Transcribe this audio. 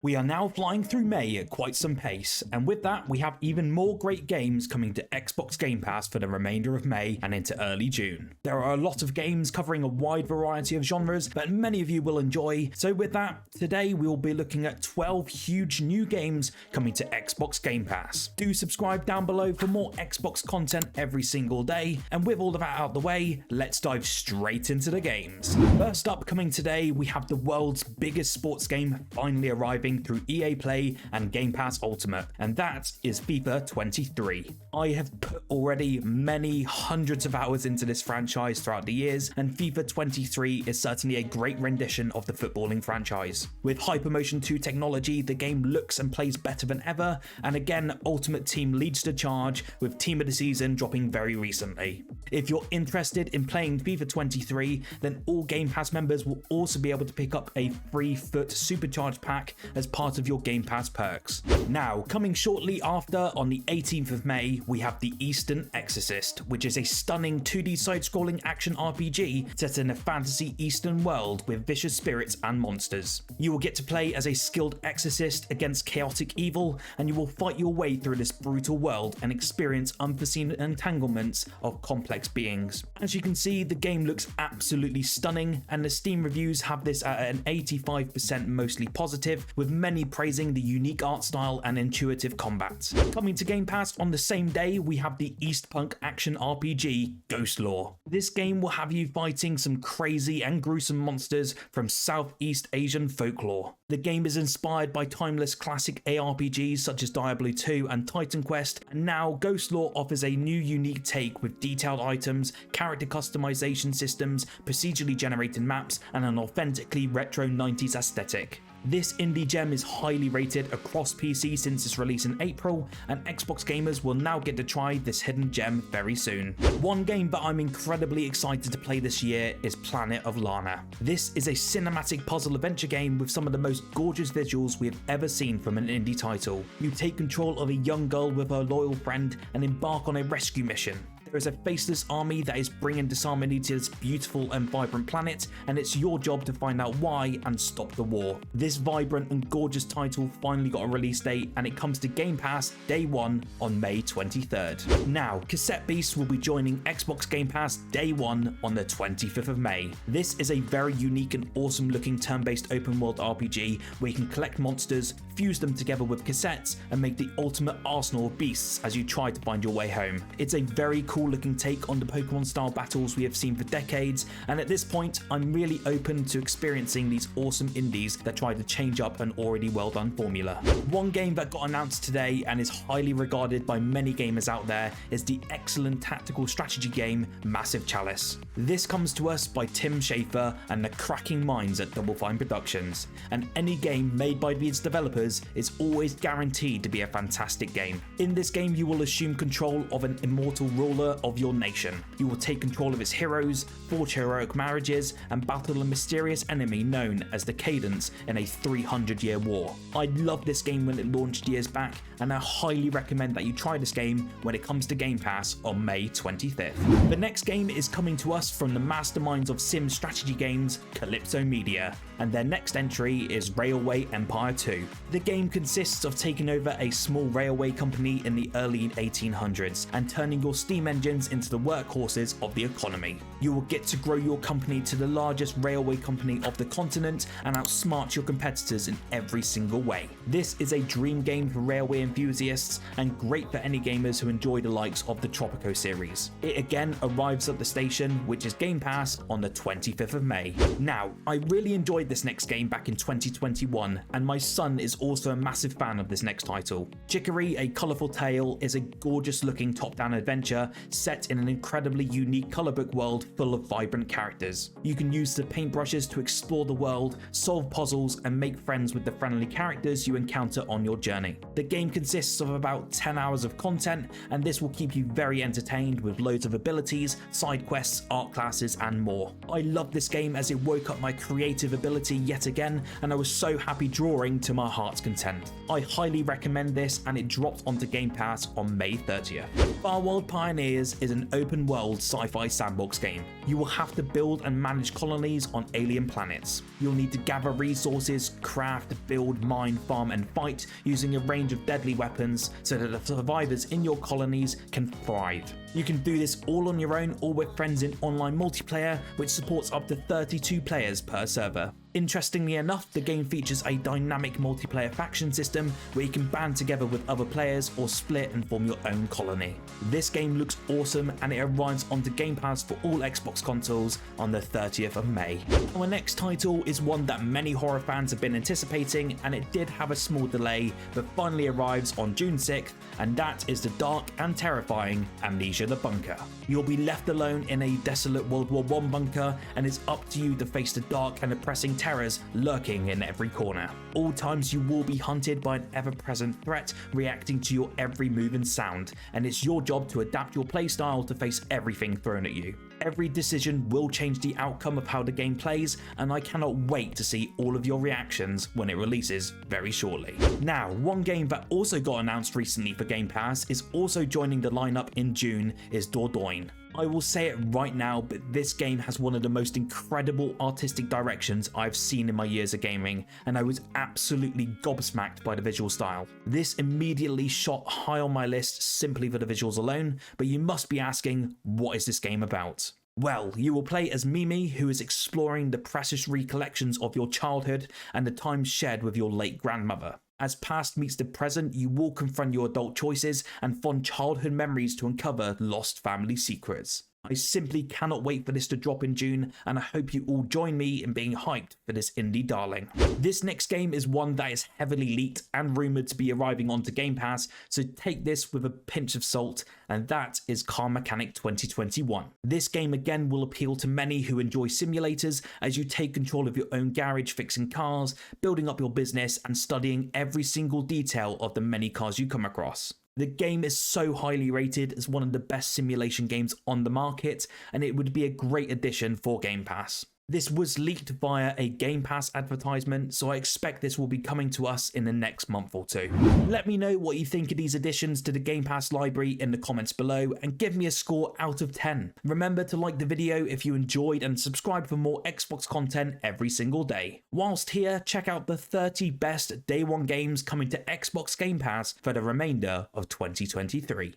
We are now flying through May at quite some pace, and with that we have even more great games coming to Xbox Game Pass for the remainder of May and into early June. There are a lot of games covering a wide variety of genres that many of you will enjoy, so with that, today we will be looking at 12 huge new games coming to Xbox Game Pass. Do subscribe down below for more Xbox content every single day, and with all of that out the way, let's dive straight into the games. First up coming today, we have the world's biggest sports game finally arriving through EA Play and Game Pass Ultimate, and that is FIFA 23. I have put already many hundreds of hours into this franchise throughout the years, and FIFA 23 is certainly a great rendition of the footballing franchise. With Hypermotion 2 technology, the game looks and plays better than ever, and again, Ultimate Team leads the charge, with Team of the Season dropping very recently. If you're interested in playing FIFA 23, then all Game Pass members will also be able to pick up a free FUT Supercharged pack as part of your Game Pass perks. Now, coming shortly after, on the 18th of May, we have the EXORCIST, which is a stunning 2D side-scrolling action RPG set in a fantasy Eastern world with vicious spirits and monsters. You will get to play as a skilled exorcist against chaotic evil, and you will fight your way through this brutal world and experience unforeseen entanglements of complex beings. As you can see, the game looks absolutely stunning, and the Steam reviews have this at an 85% mostly positive, with many praising the unique art style and intuitive combat. Coming to Game Pass on the same day, we have the Eastpunk action RPG Ghost Lore. This game will have you fighting some crazy and gruesome monsters from Southeast Asian folklore. The game is inspired by timeless classic ARPGs such as Diablo 2 and Titan Quest, and now Ghost Lore offers a new unique take with detailed items, character customization systems, procedurally generated maps, and an authentically retro 90s aesthetic. This indie gem is highly rated across PC since its release in April, and Xbox gamers will now get to try this hidden gem very soon. One game that I'm incredibly excited to play this year is Planet of Lana. This is a cinematic puzzle adventure game with some of the most gorgeous visuals we have ever seen from an indie title. You take control of a young girl with her loyal friend and embark on a rescue mission. There is a faceless army that is bringing disharmony to this beautiful and vibrant planet, and it's your job to find out why and stop the war. This vibrant and gorgeous title finally got a release date, and it comes to Game Pass day 1 on May 23rd. Now, Cassette Beast will be joining Xbox Game Pass day 1 on the 25th of May. This is a very unique and awesome looking turn-based open world RPG where you can collect monsters, fuse them together with cassettes, and make the ultimate arsenal of beasts as you try to find your way home. It's a very cool looking take on the Pokemon style battles we have seen for decades, and at this point I'm really open to experiencing these awesome indies that try to change up an already well done formula. One game that got announced today and is highly regarded by many gamers out there is the excellent tactical strategy game Massive Chalice. This comes to us by Tim Schafer and the cracking minds at Double Fine Productions, and any game made by these developers is always guaranteed to be a fantastic game. In this game you will assume control of an immortal ruler of your nation. You will take control of its heroes, forge heroic marriages, and battle a mysterious enemy known as the Cadence in a 300-year war. I loved this game when it launched years back, and I highly recommend that you try this game when it comes to Game Pass on May 25th. The next game is coming to us from the masterminds of sim strategy games, Calypso Media, and their next entry is Railway Empire 2. The game consists of taking over a small railway company in the early 1800s and turning your steam engines into the workhorses of the economy. You will get to grow your company to the largest railway company of the continent and outsmart your competitors in every single way. This is a dream game for railway enthusiasts and great for any gamers who enjoy the likes of the Tropico series. It again arrives at the station, which is Game Pass on the 25th of May. Now, I really enjoyed this next game back in 2021, and my son is also a massive fan of this next title. Chicory, A Colourful Tale is a gorgeous looking top-down adventure set in an incredibly unique colour book world full of vibrant characters. You can use the paintbrushes to explore the world, solve puzzles, and make friends with the friendly characters you encounter on your journey. The game consists of about 10 hours of content, and this will keep you very entertained with loads of abilities, side quests, art classes, and more. I love this game as it woke up my creative ability yet again, and I was so happy drawing to my heart's content. I highly recommend this, and it dropped onto Game Pass on May 30th. FARWORLD pioneered players is an open-world sci-fi sandbox game. You will have to build and manage colonies on alien planets. You'll need to gather resources, craft, build, mine, farm, and fight using a range of deadly weapons so that the survivors in your colonies can thrive. You can do this all on your own or with friends in online multiplayer, which supports up to 32 players per server. Interestingly enough, the game features a dynamic multiplayer faction system where you can band together with other players or split and form your own colony. This game looks awesome and it arrives onto Game Pass for all Xbox consoles on the 30th of May. Our next title is one that many horror fans have been anticipating, and it did have a small delay but finally arrives on June 6th, and that is the dark and terrifying Amnesia the Bunker. You'll be left alone in a desolate World War I bunker, and it's up to you to face the dark and oppressing terrors lurking in every corner. All times you will be hunted by an ever-present threat reacting to your every move and sound, and it's your job to adapt your playstyle to face everything thrown at you. Every decision will change the outcome of how the game plays, and I cannot wait to see all of your reactions when it releases very shortly. Now, one game that also got announced recently for Game Pass is also joining the lineup in June is Dordogne. I will say it right now, but this game has one of the most incredible artistic directions I've seen in my years of gaming, and I was absolutely gobsmacked by the visual style. This immediately shot high on my list simply for the visuals alone, but you must be asking, what is this game about? Well, you will play as Mimi, who is exploring the precious recollections of your childhood and the times shared with your late grandmother. As past meets the present, you will confront your adult choices and fond childhood memories to uncover lost family secrets. I simply cannot wait for this to drop in June, and I hope you all join me in being hyped for this indie darling. This next game is one that is heavily leaked and rumoured to be arriving onto Game Pass, so take this with a pinch of salt, and that is Car Mechanic 2021. This game again will appeal to many who enjoy simulators as you take control of your own garage fixing cars, building up your business and studying every single detail of the many cars you come across. The game is so highly rated as one of the best simulation games on the market, and it would be a great addition for Game Pass. This was leaked via a Game Pass advertisement, so I expect this will be coming to us in the next month or two. Let me know what you think of these additions to the Game Pass library in the comments below, and give me a score out of 10. Remember to like the video if you enjoyed and subscribe for more Xbox content every single day. Whilst here, check out the 30 best day one games coming to Xbox Game Pass for the remainder of 2023.